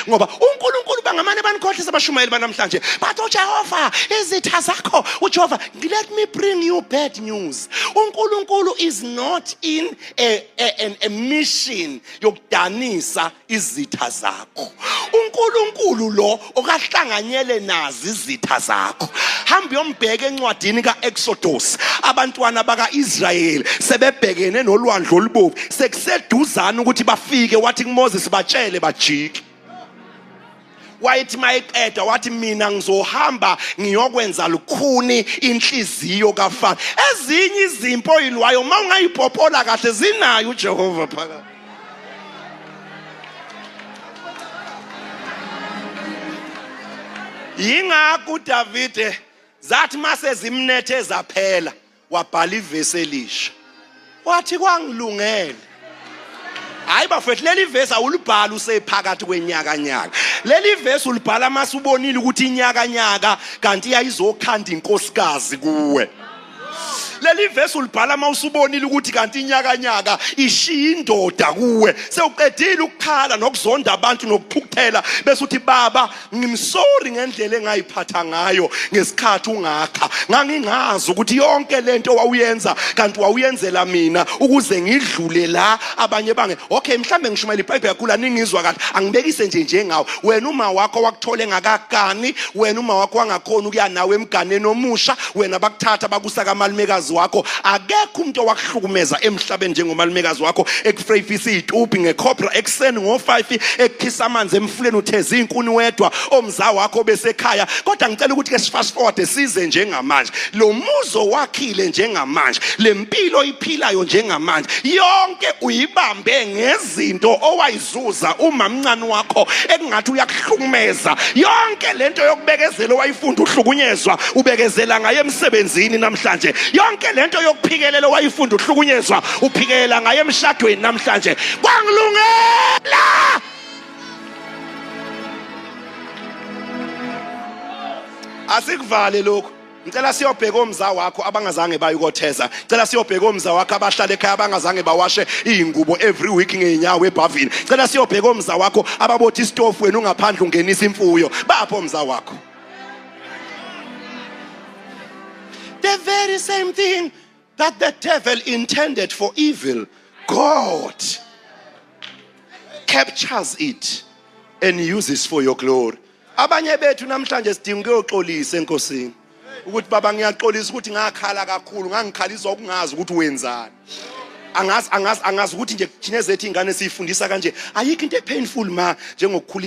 ngoba uNkulunkulu bangamane banikhohlisa abashumayeli banamhlanje bathi uJehova izitha zakho uJehova. Let me bring you bad news. uNkulunkulu is not in a mission yokudanisa izitha zakho. uNkulunkulu lo okahlanganyele nazi izitha zakho. Hamba uyombheka encwadini kaExodus. Abantwana bakaIsrayeli sebebhekene nolwandle olubovu, sekuseduzana ukuthi bafike, wathi kuMoses batshele bajike. Wayithi mayiqeda wathi mina ngizohamba ngiyokwenza lukhuni inhliziyo kaFaro. Ezinye izimpo oyilwayo mawungayipophola kahle zinayo uJehova phakathi. Yingakho uDavide zathi mase zimnethe zaphela wabhala ivesi elisha. Wathi kwangilungele. Hayi bafethu leli vesi awulibhala usephakathi kwenyakanyaka. Leli vesi ulibhala mase ubonile ukuthi inyakanyaka kanti iyayizokhanda inkosikazi kuwe. Leli vesi ulibhala mawusubonile ukuthi kanti inyakanyaka ishiya indoda kuwe. Sewuqedile ukukhala nokuzonda abantu nokuphukuthela bese uthi baba ngimsorry ngendlela engayiphatha ngayo ngesikhathi ungakha. Ngangingazi ukuthi yonke lento wawuyenza kanti wawuyenzela mina ukuze ngidlule la abanye bange. Okay mhlambe ngishumayela iBhayibheli yakhula ningizwa kahle. Angibekise nje njengawe. Wena uma wakho wakuthole ngakagani, wena uma wakho wangakhona ukuya nawe emganeni omusha, wena bakuthatha bakusa kamalumekazi wakho. Akekho umuntu owakuhlukumeza emhlabeni njengomalumekazi wakho ekufreyfisa izitupi ngecobra ekseni ngo5 ekukhisa amanzi emfuleni utheza inkuni wedwa omza wakho besekhaya. Kodwa ngicela ukuthi ke fast forward size njengamanje. Lo muzo wakhile njengamanje, lempilo iphilayo njengamanje, yonke uyibambe ngezinto owayizuza uma mncane wakho ekungathi uyakuhlukumeza. Yonke lento yokubekezela owayifunda uhlukunyezwa ubekezela ngaye emsebenzini namhlanje. Yonke lento yokuphikelela wayifunda uhlukunyezwa uphikelela ngaye emshadweni namhlanje. Kwangilungela. Asikuvale lokho. Ngicela siyobheka omza wakho abangazange bayikotheza. Ngicela siyobheka omza wakho abahlala ekhaya abangazange bawashe izingubo every week ngeenyawo eBhavini. Ngicela siyobheka omza wakho ababothi istove wena ungaphandle ungenisa imfuyo. Bapho omza wakho. The very same thing that the devil intended for evil, God captures it and uses for your glory. Abanye bethu namhlanje sidinga ukuyoxolisa enkosini. Ukuthi baba ngiyaxolisa ukuthi ngakhala kakhulu, ngangikhalisa ukungazi ukuthi wenzani. Angazi ukuthi nje thina zethu ingane siyifundisa kanje ayikho into epainful ma njengokukhulisa